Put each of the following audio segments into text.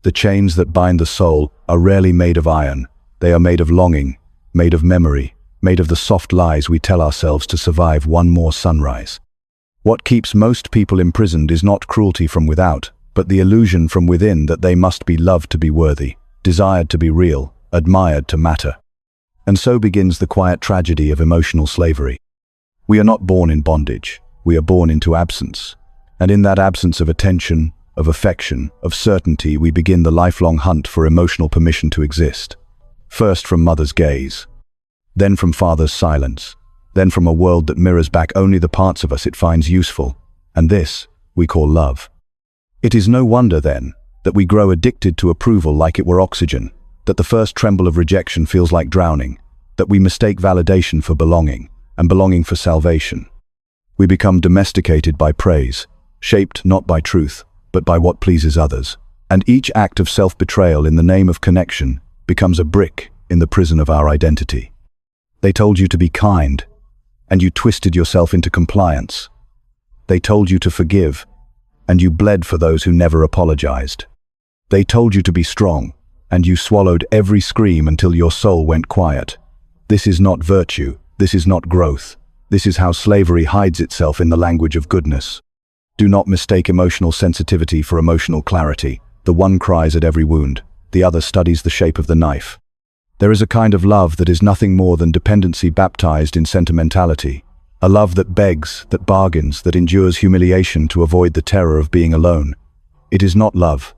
The chains that bind the soul are rarely made of iron. They are made of longing, made of memory, made of the soft lies we tell ourselves to survive one more sunrise. What keeps most people imprisoned is not cruelty from without, but the illusion from within that they must be loved to be worthy, desired to be real, admired to matter. And so begins the quiet tragedy of emotional slavery. We are not born in bondage. We are born into absence. And in that absence of attention, of affection, of certainty, we begin the lifelong hunt for emotional permission to exist. First from mother's gaze, then from father's silence, then from a world that mirrors back only the parts of us it finds useful, and this we call love. It is no wonder, then, that we grow addicted to approval like it were oxygen, that the first tremble of rejection feels like drowning, that we mistake validation for belonging, and belonging for salvation. We become domesticated by praise, shaped not by truth, but by what pleases others, and each act of self-betrayal in the name of connection becomes a brick in the prison of our identity. They told you to be kind, and you twisted yourself into compliance. They told you to forgive, and you bled for those who never apologized. They told you to be strong, and you swallowed every scream until your soul went quiet. This is not virtue, this is not growth. This is how slavery hides itself in the language of goodness. Do not mistake emotional sensitivity for emotional clarity. The one cries at every wound, the other studies the shape of the knife. There is a kind of love that is nothing more than dependency baptized in sentimentality. A love that begs, that bargains, that endures humiliation to avoid the terror of being alone. It is not love.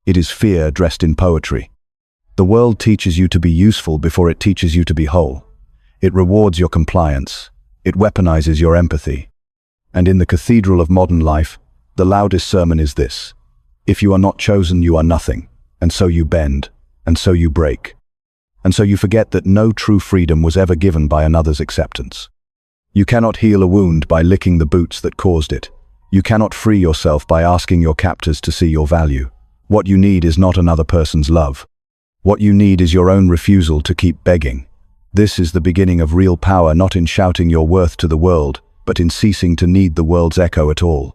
It is fear dressed in poetry. The world teaches you to be useful before it teaches you to be whole. It rewards your compliance. It weaponizes your empathy. And in the cathedral of modern life, the loudest sermon is this: if you are not chosen, you are nothing, and so you bend, and so you break. And so you forget that no true freedom was ever given by another's acceptance. You cannot heal a wound by licking the boots that caused it. You cannot free yourself by asking your captors to see your value. What you need is not another person's love. What you need is your own refusal to keep begging. This is the beginning of real power, not in shouting your worth to the world, but in ceasing to need the world's echo at all.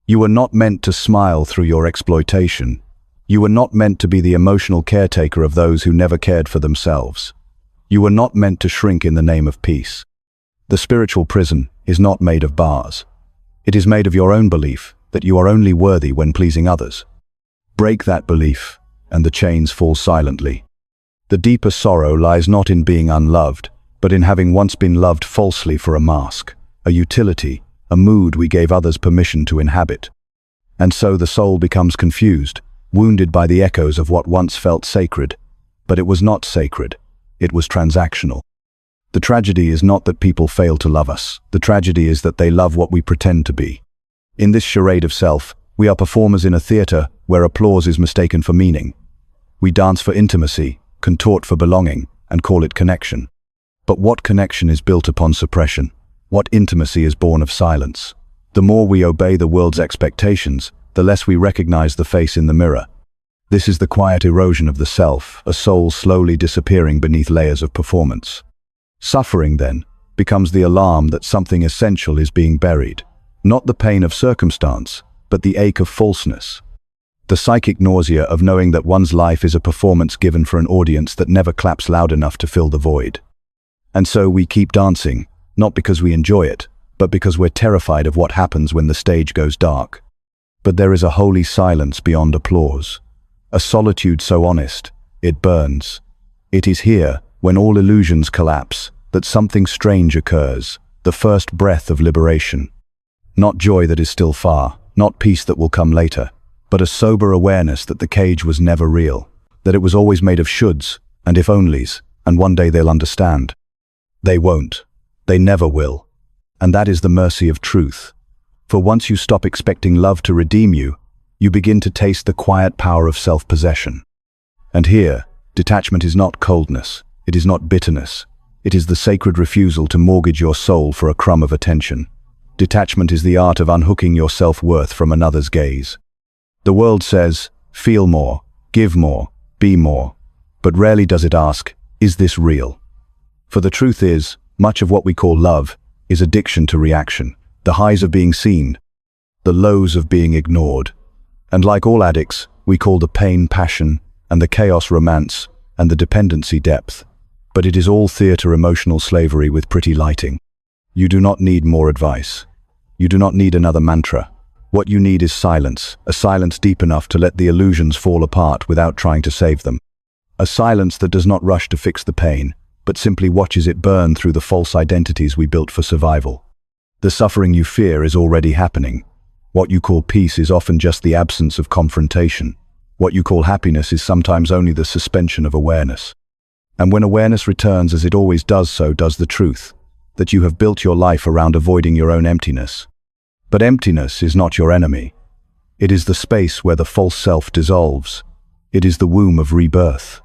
You were not meant to smile through your exploitation. You were not meant to be the emotional caretaker of those who never cared for themselves. You were not meant to shrink in the name of peace. The spiritual prison is not made of bars. It is made of your own belief that you are only worthy when pleasing others. Break that belief, and the chains fall silently. The deeper sorrow lies not in being unloved, but in having once been loved falsely for a mask, a utility, a mood we gave others permission to inhabit. And so the soul becomes confused, wounded by the echoes of what once felt sacred. But it was not sacred. It was transactional. The tragedy is not that people fail to love us. The tragedy is that they love what we pretend to be. In this charade of self, we are performers in a theater where applause is mistaken for meaning. We dance for intimacy, contort for belonging, and call it connection. But what connection is built upon suppression? What intimacy is born of silence? The more we obey the world's expectations, the less we recognize the face in the mirror. This is the quiet erosion of the self, a soul slowly disappearing beneath layers of performance. Suffering, then, becomes the alarm that something essential is being buried. Not the pain of circumstance, but the ache of falseness. The psychic nausea of knowing that one's life is a performance given for an audience that never claps loud enough to fill the void. And so we keep dancing, not because we enjoy it, but because we're terrified of what happens when the stage goes dark. But there is a holy silence beyond applause. A solitude so honest, it burns. It is here, when all illusions collapse, that something strange occurs, the first breath of liberation. Not joy that is still far, not peace that will come later, but a sober awareness that the cage was never real, that it was always made of shoulds and if onlys, and one day they'll understand. They won't. They never will. And that is the mercy of truth. For once you stop expecting love to redeem you, you begin to taste the quiet power of self-possession. And here, detachment is not coldness, it is not bitterness, it is the sacred refusal to mortgage your soul for a crumb of attention. Detachment is the art of unhooking your self-worth from another's gaze. The world says, feel more, give more, be more, but rarely does it ask, is this real? For the truth is, much of what we call love is addiction to reaction, the highs of being seen, the lows of being ignored. And like all addicts, We call the pain passion, and the chaos romance, and the dependency depth. But it is all theater emotional slavery with pretty lighting. You do not need more advice. You do not need another mantra. What you need is silence, a silence deep enough to let the illusions fall apart without trying to save them. A silence that does not rush to fix the pain, but simply watches it burn through the false identities we built for survival. The suffering you fear is already happening. What you call peace is often just the absence of confrontation. What you call happiness is sometimes only the suspension of awareness. And when awareness returns, as it always does, so does the truth, that you have built your life around avoiding your own emptiness. But emptiness is not your enemy. It is the space where the false self dissolves. It is the womb of rebirth.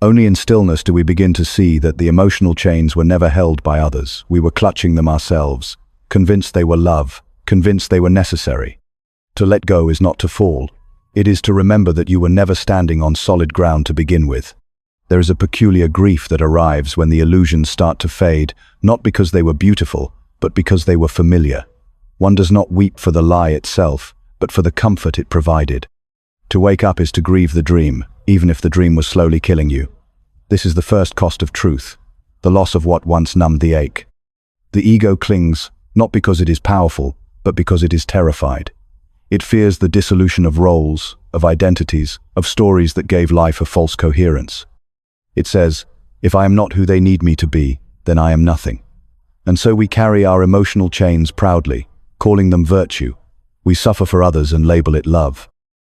Only in stillness do we begin to see that the emotional chains were never held by others. We were clutching them ourselves, convinced they were love, convinced they were necessary. To let go is not to fall. It is to remember that you were never standing on solid ground to begin with. There is a peculiar grief that arrives when the illusions start to fade, not because they were beautiful, but because they were familiar. One does not weep for the lie itself, but for the comfort it provided. To wake up is to grieve the dream, even if the dream was slowly killing you. This is the first cost of truth, the loss of what once numbed the ache. The ego clings, not because it is powerful, but because it is terrified. It fears the dissolution of roles, of identities, of stories that gave life a false coherence. It says, if I am not who they need me to be, then I am nothing. And so we carry our emotional chains proudly, calling them virtue. We suffer for others and label it love.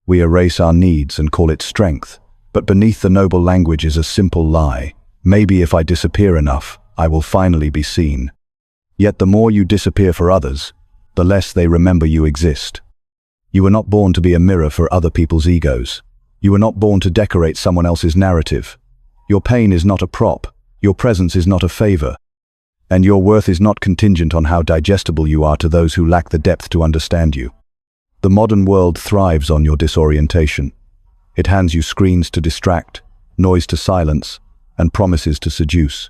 We erase our needs and call it strength. But beneath the noble language is a simple lie. Maybe if I disappear enough, I will finally be seen. Yet the more you disappear for others, the less they remember you exist. You were not born to be a mirror for other people's egos. You were not born to decorate someone else's narrative. Your pain is not a prop. Your presence is not a favor. And your worth is not contingent on how digestible you are to those who lack the depth to understand you. The modern world thrives on your disorientation. It hands you screens to distract, noise to silence, and promises to seduce.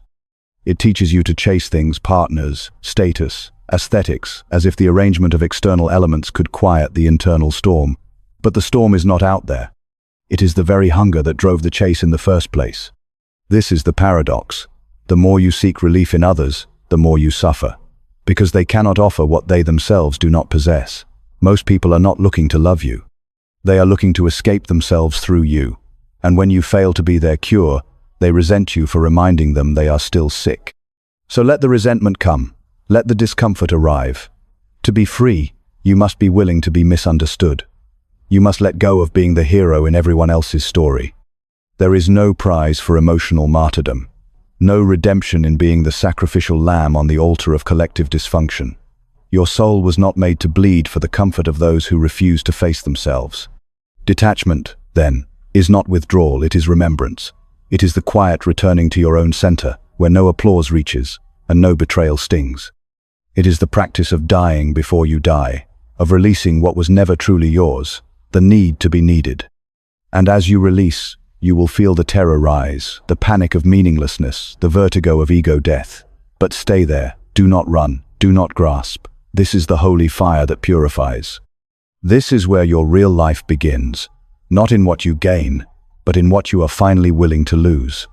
It teaches you to chase things, partners, status, aesthetics, as if the arrangement of external elements could quiet the internal storm. But the storm is not out there. It is the very hunger that drove the chase in the first place. This is the paradox. The more you seek relief in others, the more you suffer. Because they cannot offer what they themselves do not possess. Most people are not looking to love you. They are looking to escape themselves through you. And when you fail to be their cure, they resent you for reminding them they are still sick. So let the resentment come. Let the discomfort arrive. To be free, you must be willing to be misunderstood. You must let go of being the hero in everyone else's story. There is no prize for emotional martyrdom. No redemption in being the sacrificial lamb on the altar of collective dysfunction. Your soul was not made to bleed for the comfort of those who refuse to face themselves. Detachment, then, is not withdrawal, it is remembrance. It is the quiet returning to your own center, where no applause reaches, and no betrayal stings. It is the practice of dying before you die, of releasing what was never truly yours, the need to be needed. And as you release, you will feel the terror rise, the panic of meaninglessness, the vertigo of ego death. But stay there, do not run, do not grasp. This is the holy fire that purifies. This is where your real life begins, not in what you gain, but in what you are finally willing to lose.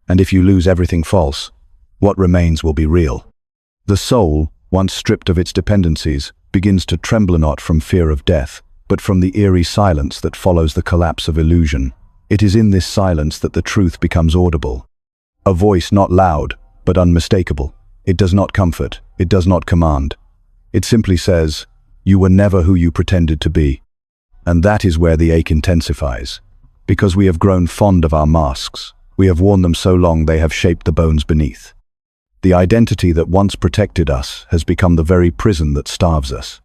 And if you lose everything false, what remains will be real. The soul, once stripped of its dependencies, begins to tremble not from fear of death, but from the eerie silence that follows the collapse of illusion. It is in this silence that the truth becomes audible. A voice not loud, but unmistakable. It does not comfort, it does not command. It simply says, you were never who you pretended to be. And that is where the ache intensifies. Because we have grown fond of our masks, we have worn them so long they have shaped the bones beneath. The identity that once protected us has become the very prison that starves us.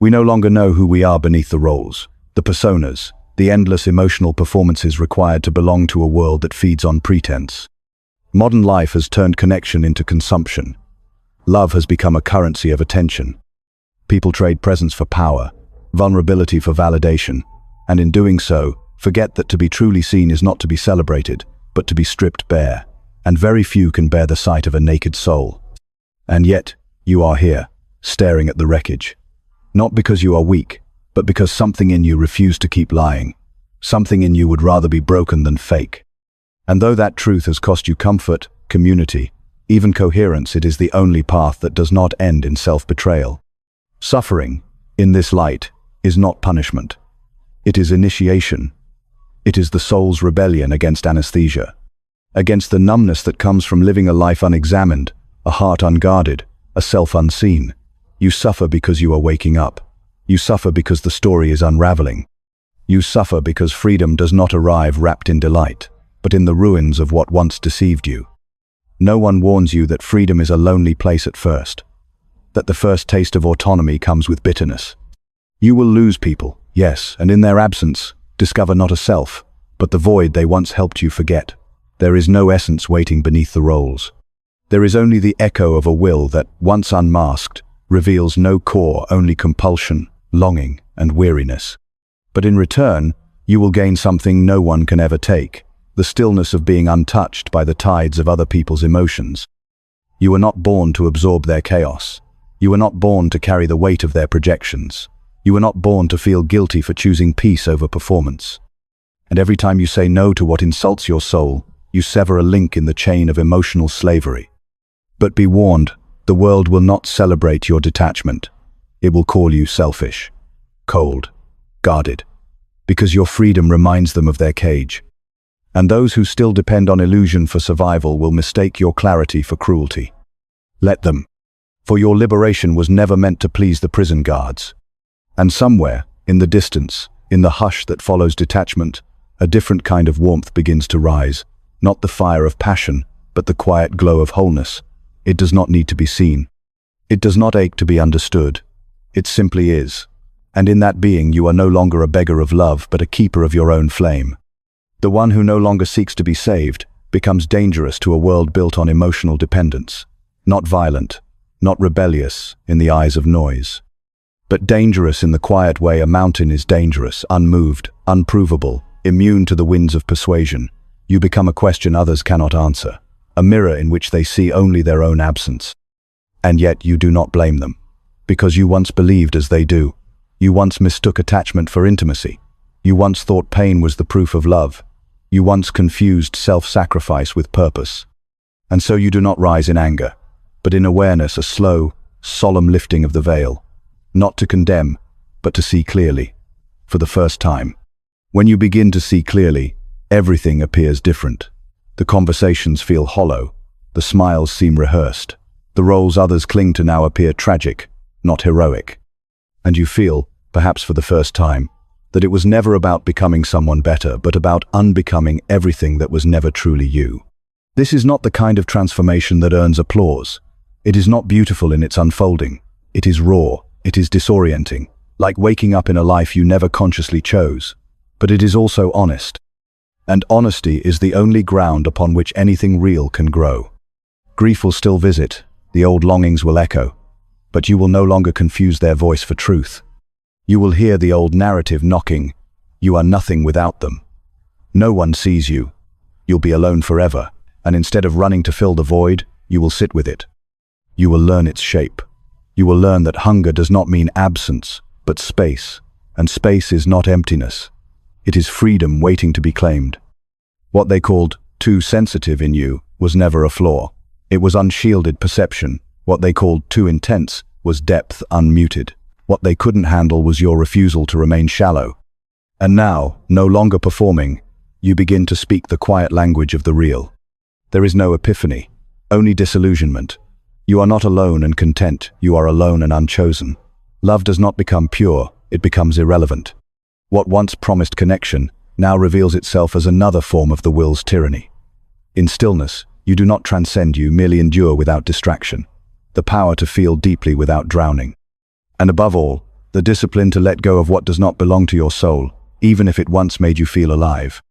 We no longer know who we are beneath the roles, the personas, the endless emotional performances required to belong to a world that feeds on pretense. Modern life has turned connection into consumption. Love has become a currency of attention. People trade presence for power, vulnerability for validation, and in doing so, forget that to be truly seen is not to be celebrated, but to be stripped bare, and very few can bear the sight of a naked soul. And yet, you are here, staring at the wreckage. Not because you are weak, but because something in you refused to keep lying. Something in you would rather be broken than fake. And though that truth has cost you comfort, community, even coherence, it is the only path that does not end in self-betrayal. Suffering, in this light, is not punishment. It is initiation. It is the soul's rebellion against anesthesia, against the numbness that comes from living a life unexamined, a heart unguarded, a self unseen. You suffer because you are waking up. You suffer because the story is unraveling. You suffer because freedom does not arrive wrapped in delight, but in the ruins of what once deceived you. No one warns you that freedom is a lonely place at first, that the first taste of autonomy comes with bitterness. You will lose people, yes, and in their absence, discover not a self, but the void they once helped you forget. There is no essence waiting beneath the roles. There is only the echo of a will that, once unmasked, reveals no core, only compulsion, longing, and weariness. But in return, you will gain something no one can ever take, the stillness of being untouched by the tides of other people's emotions. You were not born to absorb their chaos. You were not born to carry the weight of their projections. You were not born to feel guilty for choosing peace over performance. And every time you say no to what insults your soul, you sever a link in the chain of emotional slavery. But be warned, the world will not celebrate your detachment. It will call you selfish, cold, guarded, because your freedom reminds them of their cage. And those who still depend on illusion for survival will mistake your clarity for cruelty. Let them, for your liberation was never meant to please the prison guards. And somewhere, in the distance, in the hush that follows detachment, a different kind of warmth begins to rise, not the fire of passion, but the quiet glow of wholeness. It does not need to be seen. It does not ache to be understood. It simply is. And in that being you are no longer a beggar of love, but a keeper of your own flame. The one who no longer seeks to be saved becomes dangerous to a world built on emotional dependence, not violent, not rebellious in the eyes of noise, but dangerous in the quiet way a mountain is dangerous, unmoved, unprovable, immune to the winds of persuasion. You become a question others cannot answer, a mirror in which they see only their own absence. And yet you do not blame them, because you once believed as they do. You once mistook attachment for intimacy. You once thought pain was the proof of love. You once confused self-sacrifice with purpose. And so you do not rise in anger, but in awareness, a slow, solemn lifting of the veil, not to condemn, but to see clearly, for the first time. When you begin to see clearly, everything appears different. The conversations feel hollow, the smiles seem rehearsed, the roles others cling to now appear tragic, not heroic. And you feel, perhaps for the first time, that it was never about becoming someone better, but about unbecoming everything that was never truly you. This is not the kind of transformation that earns applause. It is not beautiful in its unfolding. It is raw, it is disorienting, like waking up in a life you never consciously chose. But it is also honest. And honesty is the only ground upon which anything real can grow. Grief will still visit, the old longings will echo, but you will no longer confuse their voice for truth. You will hear the old narrative knocking. You are nothing without them. No one sees you. You'll be alone forever, and instead of running to fill the void, you will sit with it. You will learn its shape. You will learn that hunger does not mean absence, but space, and space is not emptiness. It is freedom waiting to be claimed. What they called too sensitive in you was never a flaw. It was unshielded perception. What they called too intense was depth unmuted. What they couldn't handle was your refusal to remain shallow. And now, no longer performing, you begin to speak the quiet language of the real. There is no epiphany, only disillusionment. You are not alone and content, you are alone and unchosen. Love does not become pure, it becomes irrelevant. What once promised connection now reveals itself as another form of the will's tyranny. In stillness, you do not transcend, you merely endure without distraction, the power to feel deeply without drowning. And above all, the discipline to let go of what does not belong to your soul, even if it once made you feel alive.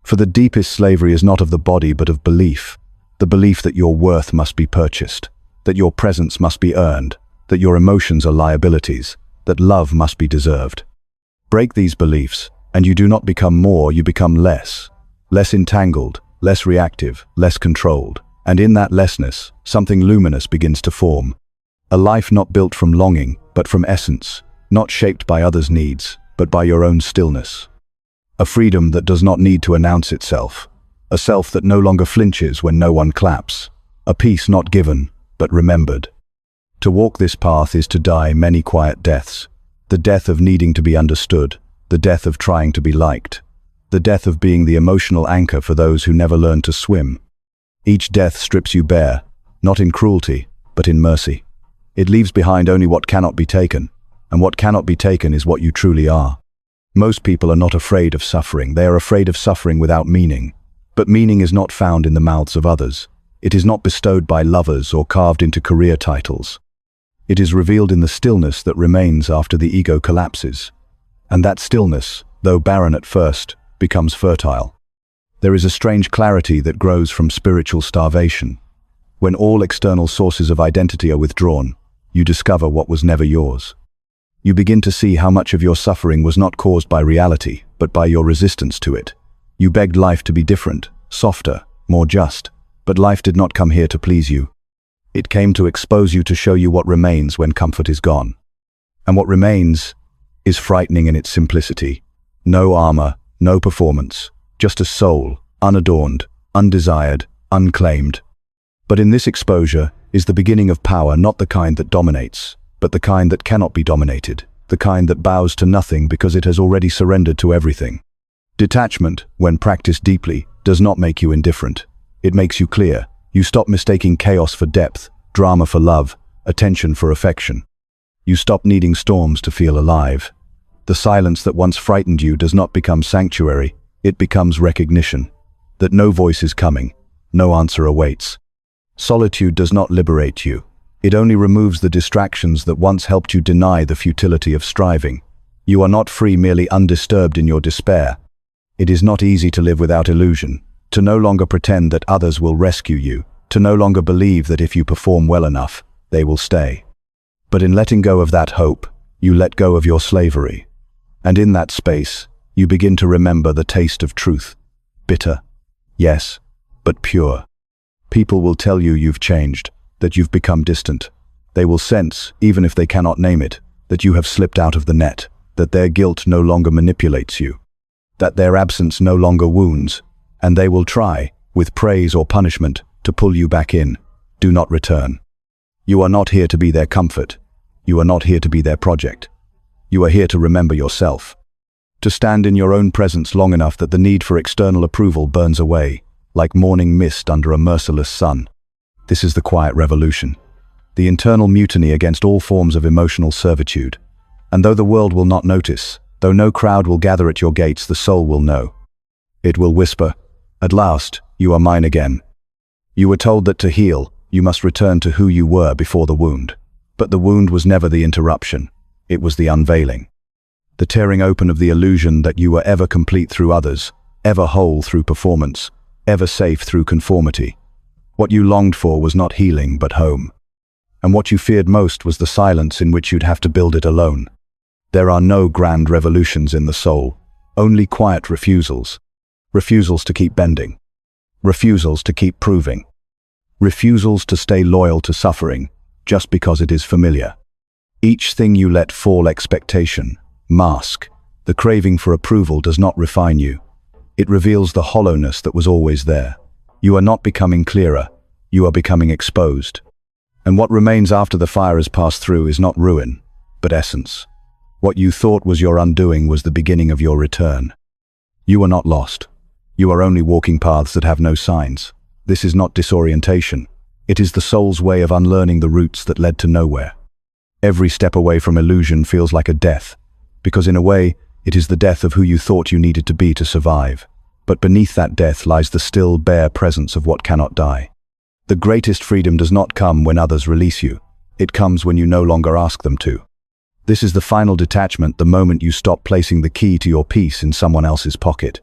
For the deepest slavery is not of the body but of belief, the belief that your worth must be purchased, that your presence must be earned, that your emotions are liabilities, that love must be deserved. Break these beliefs, and you do not become more, you become less entangled, less reactive, less controlled. And in that lessness, something luminous begins to form. A life not built from longing, but from essence, not shaped by others' needs, but by your own stillness. A freedom that does not need to announce itself. A self that no longer flinches when no one claps. A peace not given, but remembered. To walk this path is to die many quiet deaths. The death of needing to be understood. The death of trying to be liked. The death of being the emotional anchor for those who never learned to swim. Each death strips you bare, not in cruelty, but in mercy. It leaves behind only what cannot be taken, and what cannot be taken is what you truly are. Most people are not afraid of suffering. They are afraid of suffering without meaning. But meaning is not found in the mouths of others. It is not bestowed by lovers or carved into career titles. It is revealed in the stillness that remains after the ego collapses. And that stillness, though barren at first, becomes fertile. There is a strange clarity that grows from spiritual starvation. When all external sources of identity are withdrawn, you discover what was never yours. You begin to see how much of your suffering was not caused by reality, but by your resistance to it. You begged life to be different, softer, more just, but life did not come here to please you. It came to expose you, to show you what remains when comfort is gone. And what remains is frightening in its simplicity. No armor, no performance, just a soul, unadorned, undesired, unclaimed. But in this exposure is the beginning of power, not the kind that dominates, but the kind that cannot be dominated, the kind that bows to nothing because it has already surrendered to everything. Detachment, when practiced deeply, does not make you indifferent. It makes you clear. You stop mistaking chaos for depth, drama for love, attention for affection. You stop needing storms to feel alive. The silence that once frightened you does not become sanctuary, it becomes recognition. That no voice is coming, no answer awaits. Solitude does not liberate you. It only removes the distractions that once helped you deny the futility of striving. You are not free, merely undisturbed in your despair. It is not easy to live without illusion, to no longer pretend that others will rescue you, to no longer believe that if you perform well enough, they will stay. But in letting go of that hope, you let go of your slavery. And in that space, you begin to remember the taste of truth. Bitter, yes, but pure. People will tell you you've changed, that you've become distant. They will sense, even if they cannot name it, that you have slipped out of the net, that their guilt no longer manipulates you, that their absence no longer wounds, and they will try, with praise or punishment, to pull you back in. Do not return. You are not here to be their comfort. You are not here to be their project. You are here to remember yourself. To stand in your own presence long enough that the need for external approval burns away, like morning mist under a merciless sun. This is the quiet revolution, the internal mutiny against all forms of emotional servitude. And though the world will not notice, though no crowd will gather at your gates, the soul will know. It will whisper, "At last, you are mine again." You were told that to heal, you must return to who you were before the wound. But the wound was never the interruption. It was the unveiling. The tearing open of the illusion that you were ever complete through others, ever whole through performance, ever safe through conformity. What you longed for was not healing, but home. And what you feared most was the silence in which you'd have to build it alone. There are no grand revolutions in the soul, only quiet refusals. Refusals to keep bending. Refusals to keep proving. Refusals to stay loyal to suffering, just because it is familiar. Each thing you let fall, expectation, mask, the craving for approval, does not refine you. It reveals the hollowness that was always there. You are not becoming clearer, you are becoming exposed. And what remains after the fire has passed through is not ruin, but essence. What you thought was your undoing was the beginning of your return. You are not lost. You are only walking paths that have no signs. This is not disorientation. It is the soul's way of unlearning the roots that led to nowhere. Every step away from illusion feels like a death, because in a way, it is the death of who you thought you needed to be to survive. But beneath that death lies the still, bare presence of what cannot die. The greatest freedom does not come when others release you. It comes when you no longer ask them to. This is the final detachment, the moment you stop placing the key to your peace in someone else's pocket.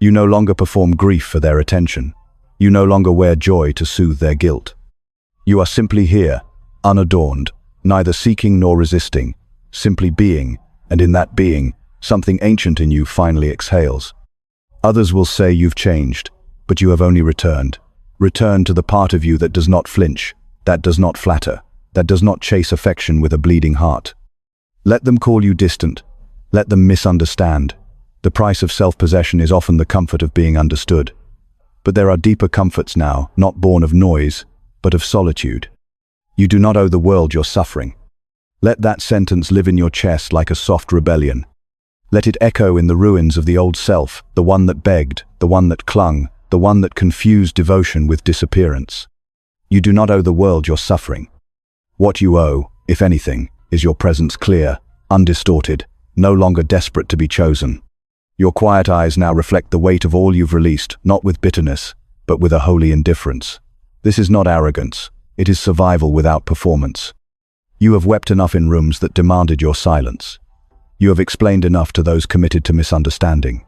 You no longer perform grief for their attention. You no longer wear joy to soothe their guilt. You are simply here, unadorned, neither seeking nor resisting, simply being, and in that being, something ancient in you finally exhales. Others will say you've changed, but you have only returned. Return to the part of you that does not flinch, that does not flatter, that does not chase affection with a bleeding heart. Let them call you distant. Let them misunderstand. The price of self-possession is often the comfort of being understood. But there are deeper comforts now, not born of noise, but of solitude. You do not owe the world your suffering. Let that sentence live in your chest like a soft rebellion. Let it echo in the ruins of the old self, the one that begged, the one that clung, the one that confused devotion with disappearance. You do not owe the world your suffering. What you owe, if anything, is your presence clear, undistorted, no longer desperate to be chosen. Your quiet eyes now reflect the weight of all you've released, not with bitterness, but with a holy indifference. This is not arrogance, it is survival without performance. You have wept enough in rooms that demanded your silence. You have explained enough to those committed to misunderstanding.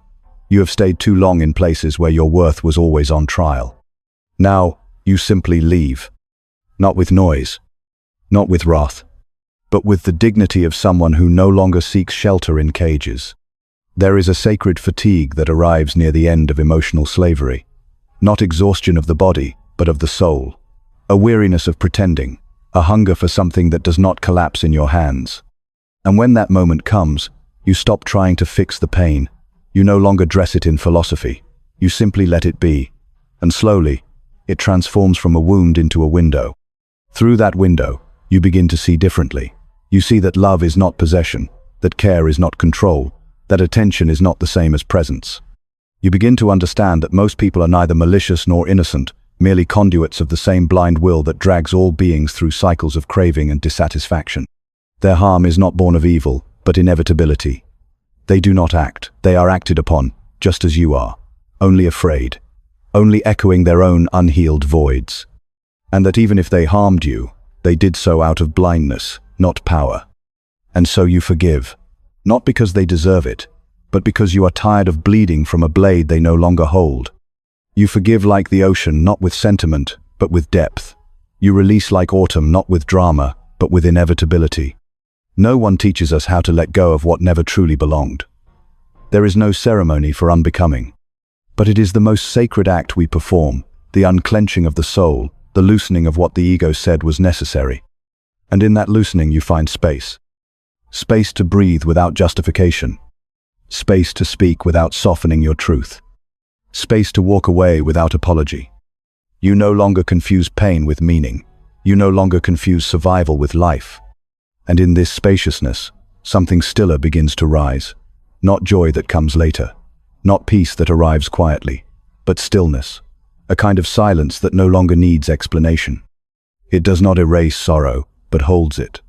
You have stayed too long in places where your worth was always on trial. Now, you simply leave. Not with noise, not with wrath, but with the dignity of someone who no longer seeks shelter in cages. There is a sacred fatigue that arrives near the end of emotional slavery. Not exhaustion of the body, but of the soul. A weariness of pretending, a hunger for something that does not collapse in your hands. And when that moment comes, you stop trying to fix the pain. You no longer dress it in philosophy. You simply let it be. And slowly, it transforms from a wound into a window. Through that window, you begin to see differently. You see that love is not possession, that care is not control, that attention is not the same as presence. You begin to understand that most people are neither malicious nor innocent, merely conduits of the same blind will that drags all beings through cycles of craving and dissatisfaction. Their harm is not born of evil, but inevitability. They do not act, they are acted upon, just as you are, only afraid, only echoing their own unhealed voids. And that even if they harmed you, they did so out of blindness, not power. And so you forgive. Not because they deserve it, but because you are tired of bleeding from a blade they no longer hold. You forgive like the ocean, not with sentiment, but with depth. You release like autumn, not with drama, but with inevitability. No one teaches us how to let go of what never truly belonged. There is no ceremony for unbecoming. But it is the most sacred act we perform, the unclenching of the soul, the loosening of what the ego said was necessary. And in that loosening you find space. Space to breathe without justification. Space to speak without softening your truth. Space to walk away without apology. You no longer confuse pain with meaning. You no longer confuse survival with life. And in this spaciousness, something stiller begins to rise. Not joy that comes later. Not peace that arrives quietly. But stillness. A kind of silence that no longer needs explanation. It does not erase sorrow, but holds it.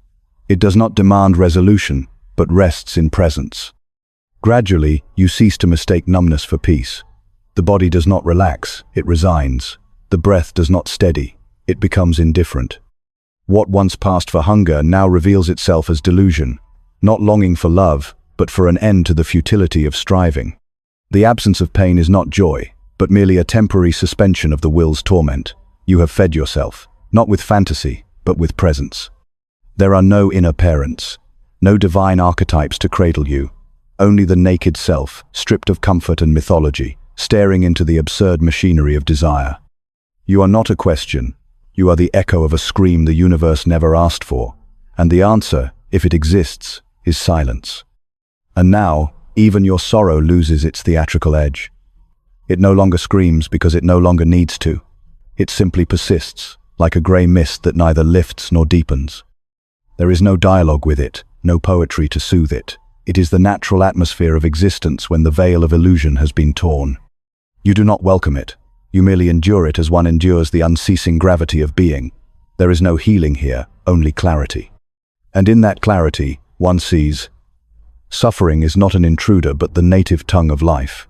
It does not demand resolution, but rests in presence. Gradually, you cease to mistake numbness for peace. The body does not relax, it resigns. The breath does not steady, it becomes indifferent. What once passed for hunger now reveals itself as delusion, not longing for love, but for an end to the futility of striving. The absence of pain is not joy, but merely a temporary suspension of the will's torment. You have fed yourself, not with fantasy, but with presence. There are no inner parents, no divine archetypes to cradle you, only the naked self, stripped of comfort and mythology, staring into the absurd machinery of desire. You are not a question, you are the echo of a scream the universe never asked for, and the answer, if it exists, is silence. And now, even your sorrow loses its theatrical edge. It no longer screams because it no longer needs to. It simply persists, like a grey mist that neither lifts nor deepens. There is no dialogue with it, no poetry to soothe it. It is the natural atmosphere of existence when the veil of illusion has been torn. You do not welcome it. You merely endure it as one endures the unceasing gravity of being. There is no healing here, only clarity. And in that clarity, one sees, suffering is not an intruder but the native tongue of life.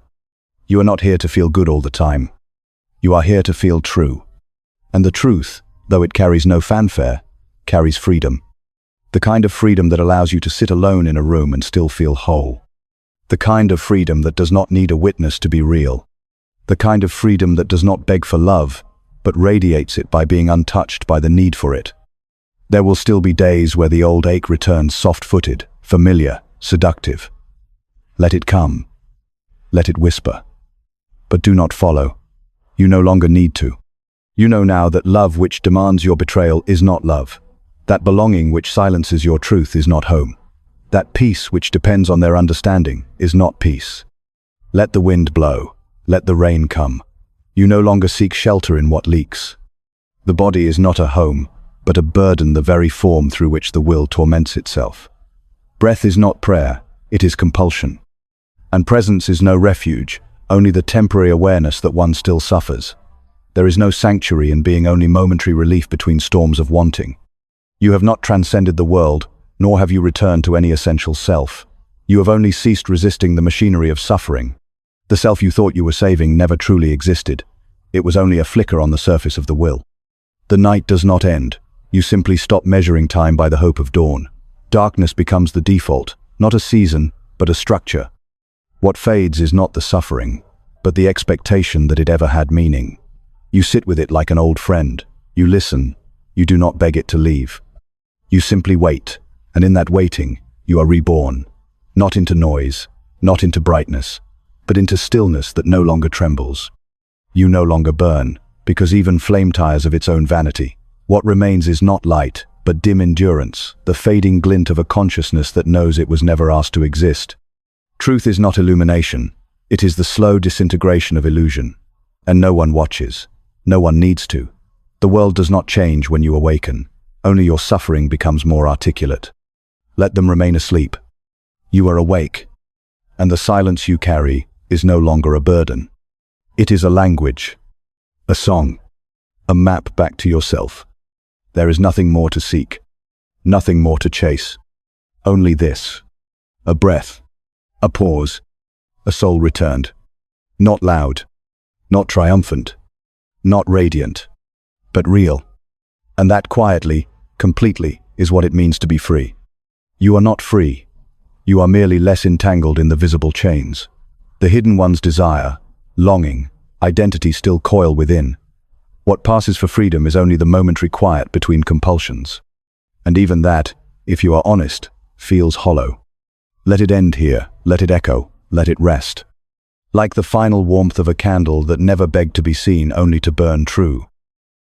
You are not here to feel good all the time. You are here to feel true. And the truth, though it carries no fanfare, carries freedom. The kind of freedom that allows you to sit alone in a room and still feel whole. The kind of freedom that does not need a witness to be real. The kind of freedom that does not beg for love, but radiates it by being untouched by the need for it. There will still be days where the old ache returns soft-footed, familiar, seductive. Let it come. Let it whisper. But do not follow. You no longer need to. You know now that love which demands your betrayal is not love. That belonging which silences your truth is not home. That peace which depends on their understanding is not peace. Let the wind blow. Let the rain come. You no longer seek shelter in what leaks. The body is not a home, but a burden, the very form through which the will torments itself. Breath is not prayer, it is compulsion. And presence is no refuge, only the temporary awareness that one still suffers. There is no sanctuary in being only momentary relief between storms of wanting. You have not transcended the world, nor have you returned to any essential self. You have only ceased resisting the machinery of suffering. The self you thought you were saving never truly existed. It was only a flicker on the surface of the will. The night does not end. You simply stop measuring time by the hope of dawn. Darkness becomes the default, not a season, but a structure. What fades is not the suffering, but the expectation that it ever had meaning. You sit with it like an old friend. You listen. You do not beg it to leave. You simply wait, and in that waiting, you are reborn. Not into noise, not into brightness, but into stillness that no longer trembles. You no longer burn, because even flame tires of its own vanity. What remains is not light, but dim endurance, the fading glint of a consciousness that knows it was never asked to exist. Truth is not illumination. It is the slow disintegration of illusion. And no one watches. No one needs to. The world does not change when you awaken. Only your suffering becomes more articulate. Let them remain asleep. You are awake. And the silence you carry is no longer a burden. It is a language, a song, a map back to yourself. There is nothing more to seek, nothing more to chase. Only this, a breath, a pause, a soul returned. Not loud, not triumphant, not radiant, but real. And that quietly, completely, is what it means to be free. You are not free. You are merely less entangled in the visible chains. The hidden one's desire, longing, identity still coil within. What passes for freedom is only the momentary quiet between compulsions. And even that, if you are honest, feels hollow. Let it end here, let it echo, let it rest. Like the final warmth of a candle that never begged to be seen, only to burn true.